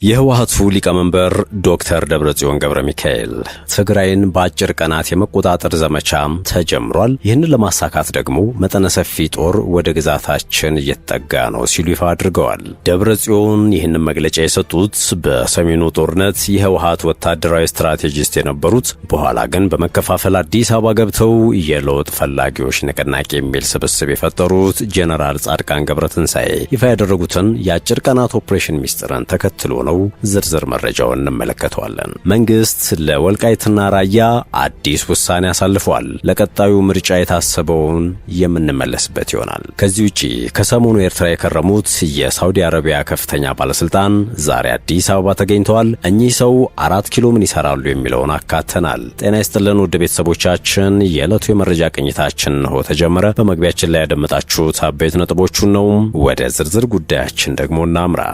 የህወሓቱ ሊቀመንበር ዶክተር ደብረጽዮን ገብረሚካኤል ትግራይን በአጭር ቀናት የመቆጣጠር ዘመቻ ተጀምሯል፣ ይህንን ለማሳካት ደግሞ መጠነ ሰፊ ጦር ወደ ግዛታችን እየተጠጋ ነው ሲሉ ይፋ አድርገዋል። ደብረጽዮን ይህንን መግለጫ የሰጡት በሰሜኑ ጦርነት የህወሓት ወታደራዊ ስትራቴጂስት የነበሩት በኋላ ግን በመከፋፈል አዲስ አበባ ገብተው የለውጥ ፈላጊዎች ንቅናቄ የሚል ስብስብ የፈጠሩት ጄኔራል ጻድቃን ገብረትንሳኤ ይፋ ያደረጉትን የአጭር ቀናት ኦፕሬሽን ሚስጥርን ተከትሎ ነው። ዝርዝር መረጃውን እንመለከተዋለን። መንግስት ለወልቃይትና ራያ አዲስ ውሳኔ አሳልፏል። ለቀጣዩ ምርጫ የታሰበውን የምንመለስበት ይሆናል። ከዚህ ውጪ ከሰሞኑ ኤርትራ የከረሙት የሳውዲ አረቢያ ከፍተኛ ባለስልጣን ዛሬ አዲስ አበባ ተገኝተዋል። እኚህ ሰው 4 ኪሎ ምን ይሰራሉ የሚለውን አካተናል። ጤና ይስጥልን ውድ ቤተሰቦቻችን፣ የዕለቱ የመረጃ ቅኝታችን ነው ተጀመረ። በመግቢያችን ላይ ያደመጣችሁት አበይት ነጥቦቹን ነው። ወደ ዝርዝር ጉዳያችን ደግሞ እናምራ።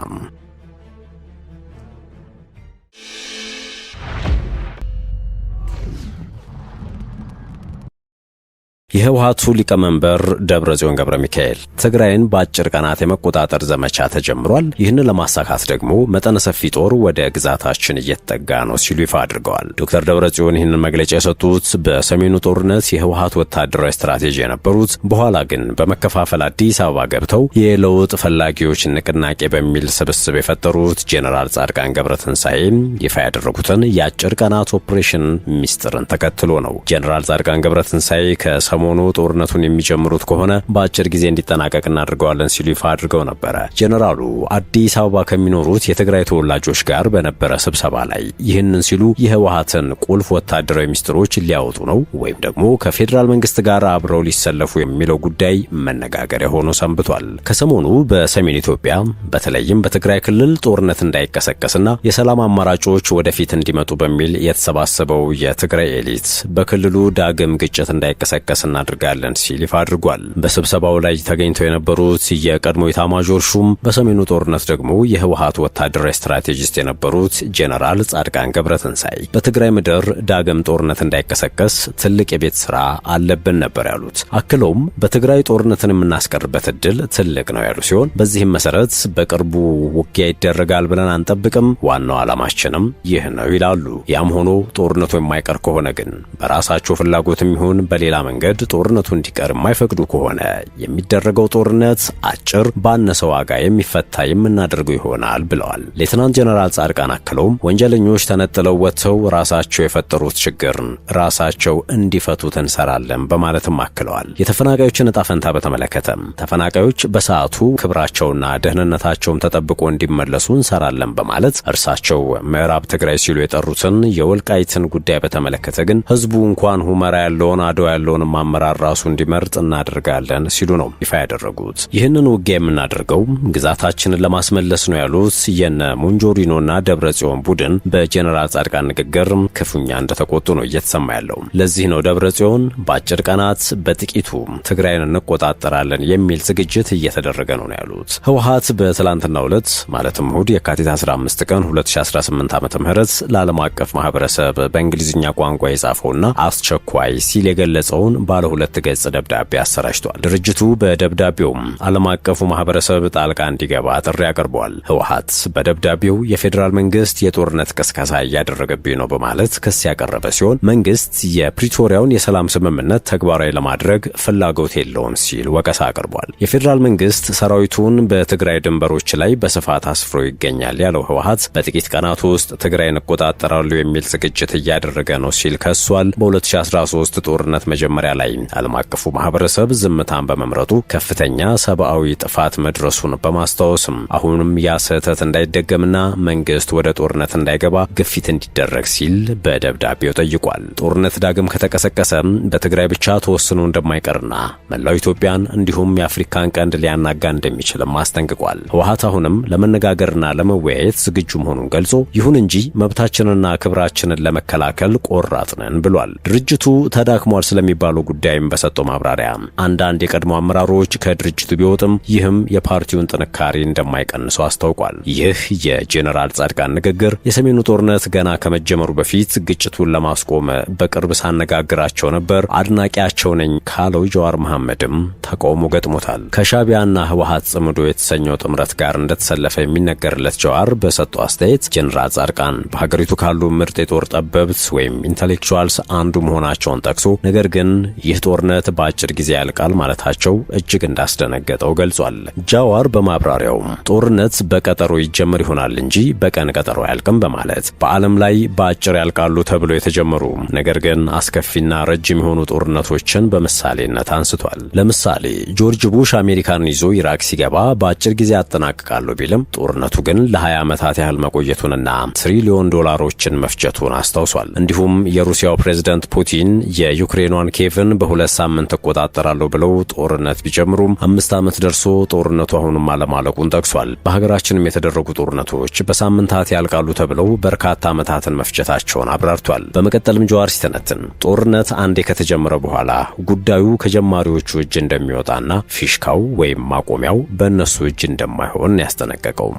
የህወሓቱ ሊቀመንበር ደብረጽዮን ገብረሚካኤል ትግራይን በአጭር ቀናት የመቆጣጠር ዘመቻ ተጀምሯል፣ ይህንን ለማሳካት ደግሞ መጠነ ሰፊ ጦር ወደ ግዛታችን እየተጠጋ ነው ሲሉ ይፋ አድርገዋል። ዶክተር ደብረጽዮን ይህንን መግለጫ የሰጡት በሰሜኑ ጦርነት የህወሓት ወታደራዊ ስትራቴጂ የነበሩት በኋላ ግን በመከፋፈል አዲስ አበባ ገብተው የለውጥ ፈላጊዎች ንቅናቄ በሚል ስብስብ የፈጠሩት ጄኔራል ጻድቃን ገብረትንሳኤ ይፋ ያደረጉትን የአጭር ቀናት ኦፕሬሽን ሚስጥርን ተከትሎ ነው። ጄኔራል ጻድቃን ገብረትንሳኤ ሰሞኑ ጦርነቱን የሚጀምሩት ከሆነ በአጭር ጊዜ እንዲጠናቀቅ እናድርገዋለን ሲሉ ይፋ አድርገው ነበረ። ጄኔራሉ አዲስ አበባ ከሚኖሩት የትግራይ ተወላጆች ጋር በነበረ ስብሰባ ላይ ይህንን ሲሉ የህወሓትን ቁልፍ ወታደራዊ ሚስጥሮች ሊያወጡ ነው ወይም ደግሞ ከፌዴራል መንግስት ጋር አብረው ሊሰለፉ የሚለው ጉዳይ መነጋገሪያ ሆኖ ሰንብቷል። ከሰሞኑ በሰሜን ኢትዮጵያ በተለይም በትግራይ ክልል ጦርነት እንዳይቀሰቀስና የሰላም አማራጮች ወደፊት እንዲመጡ በሚል የተሰባሰበው የትግራይ ኤሊት በክልሉ ዳግም ግጭት እንዳይቀሰቀስ እናድርጋለን ሲል ይፋ አድርጓል። በስብሰባው ላይ ተገኝተው የነበሩት የቀድሞ ኤታማዦር ሹም በሰሜኑ ጦርነት ደግሞ የህወሓት ወታደራዊ ስትራቴጂስት የነበሩት ጄኔራል ጻድቃን ገብረትንሳኤ በትግራይ ምድር ዳግም ጦርነት እንዳይቀሰቀስ ትልቅ የቤት ስራ አለብን ነበር ያሉት። አክለውም በትግራይ ጦርነትን የምናስቀርበት እድል ትልቅ ነው ያሉ ሲሆን በዚህም መሰረት በቅርቡ ውጊያ ይደረጋል ብለን አንጠብቅም፣ ዋናው ዓላማችንም ይህ ነው ይላሉ። ያም ሆኖ ጦርነቱ የማይቀር ከሆነ ግን በራሳቸው ፍላጎትም ይሁን በሌላ መንገድ ጦርነቱ እንዲቀር የማይፈቅዱ ከሆነ የሚደረገው ጦርነት አጭር ባነሰ ዋጋ የሚፈታ የምናደርገው ይሆናል ብለዋል። ሌተናንት ጄኔራል ጻድቃን አክለውም ወንጀለኞች ተነጥለው ወጥተው ራሳቸው የፈጠሩት ችግርን ራሳቸው እንዲፈቱት እንሰራለን በማለትም አክለዋል። የተፈናቃዮችን ዕጣ ፈንታ በተመለከተም ተፈናቃዮች በሰዓቱ ክብራቸውና ደህንነታቸውም ተጠብቆ እንዲመለሱ እንሰራለን በማለት እርሳቸው ምዕራብ ትግራይ ሲሉ የጠሩትን የወልቃይትን ጉዳይ በተመለከተ ግን ህዝቡ እንኳን ሁመራ ያለውን አድዋ ያለውን አመራር ራሱ እንዲመርጥ እናደርጋለን ሲሉ ነው ይፋ ያደረጉት። ይህንን ውጊያ የምናደርገው ግዛታችንን ለማስመለስ ነው ያሉት የነ ሞንጆሪኖና ደብረጽዮን ቡድን በጄኔራል ጻድቃን ንግግር ክፉኛ እንደተቆጡ ነው እየተሰማ ያለው። ለዚህ ነው ደብረጽዮን በአጭር ቀናት በጥቂቱ ትግራይን እንቆጣጠራለን የሚል ዝግጅት እየተደረገ ነው ያሉት። ህወሓት በትላንትናው ዕለት ማለትም እሁድ የካቲት 15 ቀን 2018 ዓ.ም ለዓለም አቀፍ ማህበረሰብ በእንግሊዝኛ ቋንቋ የጻፈውና አስቸኳይ ሲል የገለጸውን ባለ 2 ገጽ ደብዳቤ አሰራጭቷል። ድርጅቱ በደብዳቤውም ዓለም አቀፉ ማህበረሰብ ጣልቃ እንዲገባ ጥሪ አቅርቧል። ህወሓት በደብዳቤው የፌዴራል መንግስት የጦርነት ቅስቀሳ እያደረገብኝ ነው በማለት ክስ ያቀረበ ሲሆን መንግስት የፕሪቶሪያውን የሰላም ስምምነት ተግባራዊ ለማድረግ ፍላጎት የለውም ሲል ወቀሳ አቅርቧል። የፌዴራል መንግስት ሰራዊቱን በትግራይ ድንበሮች ላይ በስፋት አስፍሮ ይገኛል ያለው ህወሓት በጥቂት ቀናት ውስጥ ትግራይን እቆጣጠራሉ የሚል ዝግጅት እያደረገ ነው ሲል ከሷል። በ2013 ጦርነት መጀመሪያ ላይ ዓለም አቀፉ ማህበረሰብ ዝምታን በመምረጡ ከፍተኛ ሰብአዊ ጥፋት መድረሱን በማስታወስም አሁንም ያ ስህተት እንዳይደገምና መንግስት ወደ ጦርነት እንዳይገባ ግፊት እንዲደረግ ሲል በደብዳቤው ጠይቋል። ጦርነት ዳግም ከተቀሰቀሰ በትግራይ ብቻ ተወስኖ እንደማይቀርና መላው ኢትዮጵያን እንዲሁም የአፍሪካን ቀንድ ሊያናጋ እንደሚችልም አስጠንቅቋል። ህወሓት አሁንም ለመነጋገርና ለመወያየት ዝግጁ መሆኑን ገልጾ ይሁን እንጂ መብታችንና ክብራችንን ለመከላከል ቆራጥ ነን ብሏል። ድርጅቱ ተዳክሟል ስለሚባለው ጉዳይም በሰጠው ማብራሪያ አንዳንድ የቀድሞ አመራሮች ከድርጅቱ ቢወጡም ይህም የፓርቲውን ጥንካሬ እንደማይቀንሰው አስታውቋል። ይህ የጄኔራል ጻድቃን ንግግር የሰሜኑ ጦርነት ገና ከመጀመሩ በፊት ግጭቱን ለማስቆም በቅርብ ሳነጋግራቸው ነበር አድናቂያቸው ነኝ ካለው ጀዋር መሐመድም ተቃውሞ ገጥሞታል። ከሻቢያና ህወሓት ጽምዶ የተሰኘው ጥምረት ጋር እንደተሰለፈ የሚነገርለት ጀዋር በሰጠው አስተያየት ጄኔራል ጻድቃን በሀገሪቱ ካሉ ምርጥ የጦር ጠበብት ወይም ኢንተሌክቹዋልስ አንዱ መሆናቸውን ጠቅሶ ነገር ግን ይህ ጦርነት በአጭር ጊዜ ያልቃል ማለታቸው እጅግ እንዳስደነገጠው ገልጿል። ጃዋር በማብራሪያው ጦርነት በቀጠሮ ይጀምር ይሆናል እንጂ በቀን ቀጠሮ አያልቅም በማለት በዓለም ላይ በአጭር ያልቃሉ ተብሎ የተጀመሩ ነገር ግን አስከፊና ረጅም የሆኑ ጦርነቶችን በምሳሌነት አንስቷል። ለምሳሌ ጆርጅ ቡሽ አሜሪካን ይዞ ኢራቅ ሲገባ በአጭር ጊዜ ያጠናቅቃሉ ቢልም ጦርነቱ ግን ለ20 ዓመታት ያህል መቆየቱንና ትሪሊዮን ዶላሮችን መፍጀቱን አስታውሷል። እንዲሁም የሩሲያው ፕሬዝዳንት ፑቲን የዩክሬኗን ኬቭን በ2 ሳምንት ተቆጣጠራለሁ ብለው ጦርነት ቢጀምሩም 5 ዓመት ደርሶ ጦርነቱ አሁንም አለማለቁን ጠቅሷል። በሀገራችንም የተደረጉ ጦርነቶች በሳምንታት ያልቃሉ ተብለው በርካታ ዓመታትን መፍጀታቸውን አብራርቷል። በመቀጠልም ጀዋር ሲተነትን ጦርነት አንዴ ከተጀመረ በኋላ ጉዳዩ ከጀማሪዎቹ እጅ እንደሚወጣና ፊሽካው ወይም ማቆሚያው በእነሱ እጅ እንደማይሆን ያስጠነቀቀው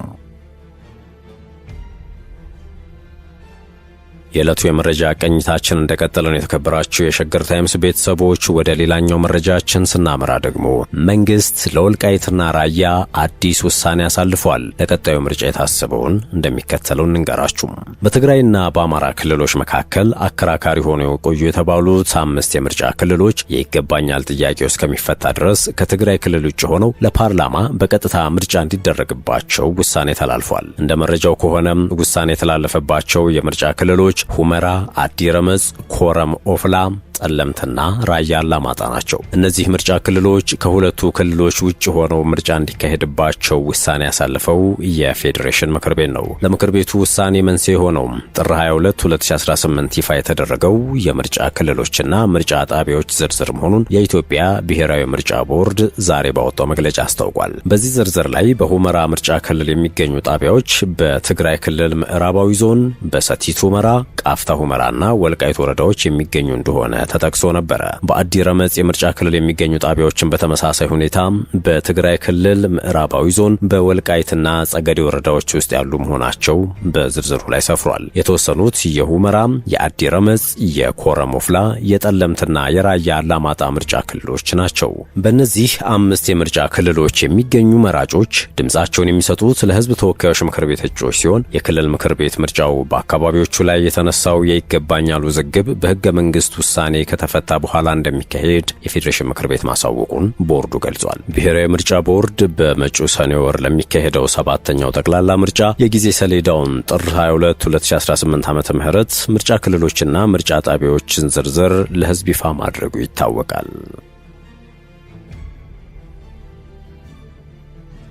የዕለቱ የመረጃ ቅኝታችን እንደቀጠለ ነው። የተከበራችሁ የሸገር ታይምስ ቤተሰቦች ወደ ሌላኛው መረጃችን ስናመራ ደግሞ መንግስት ለወልቃይትና ራያ አዲስ ውሳኔ አሳልፏል። ለቀጣዩ ምርጫ የታሰበውን እንደሚከተለው እንንገራችሁ። በትግራይና በአማራ ክልሎች መካከል አከራካሪ ሆነው የቆዩ የተባሉት 5 የምርጫ ክልሎች የይገባኛል ጥያቄው እስከሚፈታ ድረስ ከትግራይ ክልል ውጭ ሆነው ለፓርላማ በቀጥታ ምርጫ እንዲደረግባቸው ውሳኔ ተላልፏል። እንደ መረጃው ከሆነም ውሳኔ የተላለፈባቸው የምርጫ ክልሎች ሁመራ፣ አዲረመጽ፣ ኮረም ኦፍላ፣ ጠለምትና ራያ አላማጣ ናቸው። እነዚህ ምርጫ ክልሎች ከሁለቱ ክልሎች ውጭ ሆነው ምርጫ እንዲካሄድባቸው ውሳኔ ያሳለፈው የፌዴሬሽን ምክር ቤት ነው። ለምክር ቤቱ ውሳኔ መንስኤ ሆነው ጥር 22 2018 ይፋ የተደረገው የምርጫ ክልሎችና ምርጫ ጣቢያዎች ዝርዝር መሆኑን የኢትዮጵያ ብሔራዊ ምርጫ ቦርድ ዛሬ ባወጣው መግለጫ አስታውቋል። በዚህ ዝርዝር ላይ በሁመራ ምርጫ ክልል የሚገኙ ጣቢያዎች በትግራይ ክልል ምዕራባዊ ዞን በሰቲት ሁመራ፣ ቃፍታ ሁመራና ወልቃይት ወረዳዎች የሚገኙ እንደሆነ ተጠቅሶ ነበረ። በአዲረመጽ የምርጫ ክልል የሚገኙ ጣቢያዎችን በተመሳሳይ ሁኔታ በትግራይ ክልል ምዕራባዊ ዞን በወልቃይትና ጸገዴ ወረዳዎች ውስጥ ያሉ መሆናቸው በዝርዝሩ ላይ ሰፍሯል። የተወሰኑት የሁመራ፣ የአዲረመጽ፣ የኮረም ኦፍላ፣ የጠለምትና የራያ አላማጣ ምርጫ ክልሎች ናቸው። በእነዚህ 5 የምርጫ ክልሎች የሚገኙ መራጮች ድምጻቸውን የሚሰጡት ለሕዝብ ተወካዮች ምክር ቤት እጩዎች ሲሆን የክልል ምክር ቤት ምርጫው በአካባቢዎቹ ላይ የተነሳው የይገባኛል ውዝግብ በሕገ መንግስት ውሳኔ ከተፈታ በኋላ እንደሚካሄድ የፌዴሬሽን ምክር ቤት ማሳወቁን ቦርዱ ገልጿል። ብሔራዊ ምርጫ ቦርድ በመጪው ሰኔ ወር ለሚካሄደው 7ኛው ጠቅላላ ምርጫ የጊዜ ሰሌዳውን ጥር 22 2018 ዓመተ ምህረት ምርጫ ክልሎችና ምርጫ ጣቢያዎችን ዝርዝር ለሕዝብ ይፋ ማድረጉ ይታወቃል።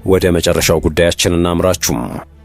ወደ መጨረሻው ጉዳያችን እናምራችሁ።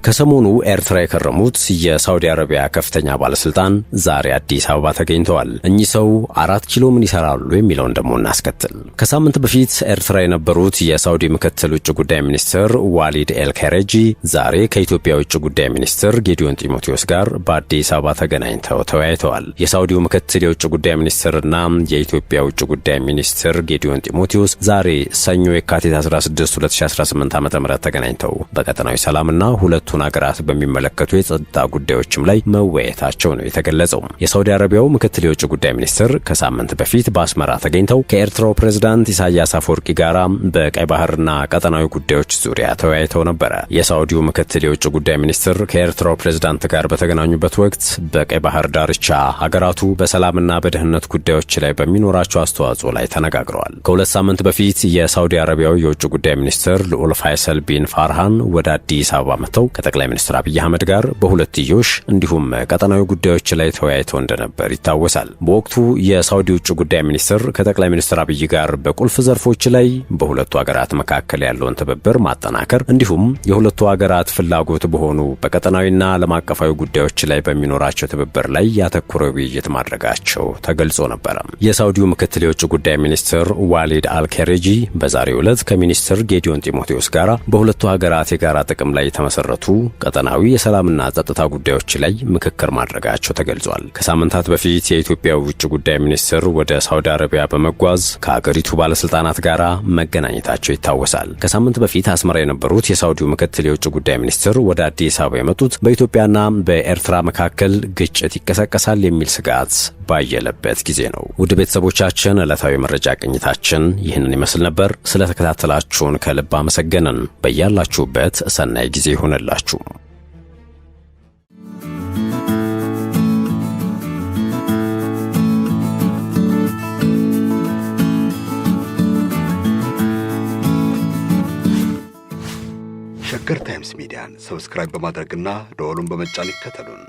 ከሰሞኑ ኤርትራ የከረሙት የሳውዲ አረቢያ ከፍተኛ ባለስልጣን ዛሬ አዲስ አበባ ተገኝተዋል። እኚህ ሰው 4 ኪሎ ምን ይሰራሉ የሚለውን ደግሞ እናስከትል። ከሳምንት በፊት ኤርትራ የነበሩት የሳውዲ ምክትል ውጭ ጉዳይ ሚኒስትር ዋሊድ ኤልካሬጂ ዛሬ ከኢትዮጵያ ውጭ ጉዳይ ሚኒስትር ጌዲዮን ጢሞቴዎስ ጋር በአዲስ አበባ ተገናኝተው ተወያይተዋል። የሳውዲው ምክትል የውጭ ጉዳይ ሚኒስትርና የኢትዮጵያ ውጭ ጉዳይ ሚኒስትር ጌዲዮን ጢሞቴዎስ ዛሬ ሰኞ የካቲት 16 2018 ዓ.ም ተገናኝተው በቀጠናዊ ሰላምና ሁለቱ ሀገራት በሚመለከቱ የጸጥታ ጉዳዮችም ላይ መወያየታቸው ነው የተገለጸው። የሳውዲ አረቢያው ምክትል የውጭ ጉዳይ ሚኒስትር ከሳምንት በፊት በአስመራ ተገኝተው ከኤርትራው ፕሬዝዳንት ኢሳያስ አፈወርቂ ጋር በቀይ ባህርና ቀጠናዊ ጉዳዮች ዙሪያ ተወያይተው ነበረ። የሳውዲው ምክትል የውጭ ጉዳይ ሚኒስትር ከኤርትራው ፕሬዝዳንት ጋር በተገናኙበት ወቅት በቀይ ባህር ዳርቻ ሀገራቱ በሰላምና በደህንነት ጉዳዮች ላይ በሚኖራቸው አስተዋጽኦ ላይ ተነጋግረዋል። ከ2 ሳምንት በፊት የሳውዲ አረቢያው የውጭ ጉዳይ ሚኒስትር ልዑል ፋይሰል ቢን ፋርሃን ወደ አዲስ አበባ መጥተው ከጠቅላይ ሚኒስትር አብይ አህመድ ጋር በሁለትዮሽ እንዲሁም ቀጠናዊ ጉዳዮች ላይ ተወያይተው እንደነበር ይታወሳል። በወቅቱ የሳውዲ ውጭ ጉዳይ ሚኒስትር ከጠቅላይ ሚኒስትር አብይ ጋር በቁልፍ ዘርፎች ላይ በሁለቱ ሀገራት መካከል ያለውን ትብብር ማጠናከር እንዲሁም የሁለቱ ሀገራት ፍላጎት በሆኑ በቀጠናዊና ዓለም አቀፋዊ ጉዳዮች ላይ በሚኖራቸው ትብብር ላይ ያተኮረ ውይይት ማድረጋቸው ተገልጾ ነበር። የሳውዲው ምክትል የውጭ ጉዳይ ሚኒስትር ዋሊድ አልካሬጂ በዛሬው ዕለት ከሚኒስትር ጌዲዮን ጢሞቴዎስ ጋር በሁለቱ ሀገራት የጋራ ጥቅም ላይ የተመሰረቱ ቀጠናዊ የሰላምና ጸጥታ ጉዳዮች ላይ ምክክር ማድረጋቸው ተገልጿል። ከሳምንታት በፊት የኢትዮጵያ ውጭ ጉዳይ ሚኒስትር ወደ ሳውዲ አረቢያ በመጓዝ ከሀገሪቱ ባለስልጣናት ጋር መገናኘታቸው ይታወሳል። ከሳምንት በፊት አስመራ የነበሩት የሳውዲው ምክትል የውጭ ጉዳይ ሚኒስትር ወደ አዲስ አበባ የመጡት በኢትዮጵያና በኤርትራ መካከል ግጭት ይቀሰቀሳል የሚል ስጋት ባየለበት ጊዜ ነው። ውድ ቤተሰቦቻችን ዕለታዊ መረጃ ቅኝታችን ይህንን ይመስል ነበር። ስለተከታተላችሁን ከልብ አመሰገንን። በያላችሁበት ሰናይ ጊዜ ይሁንላችሁ። ሸገር ታይምስ ሚዲያን ሰብስክራይብ በማድረግና ደወሉን በመጫን ይከተሉን።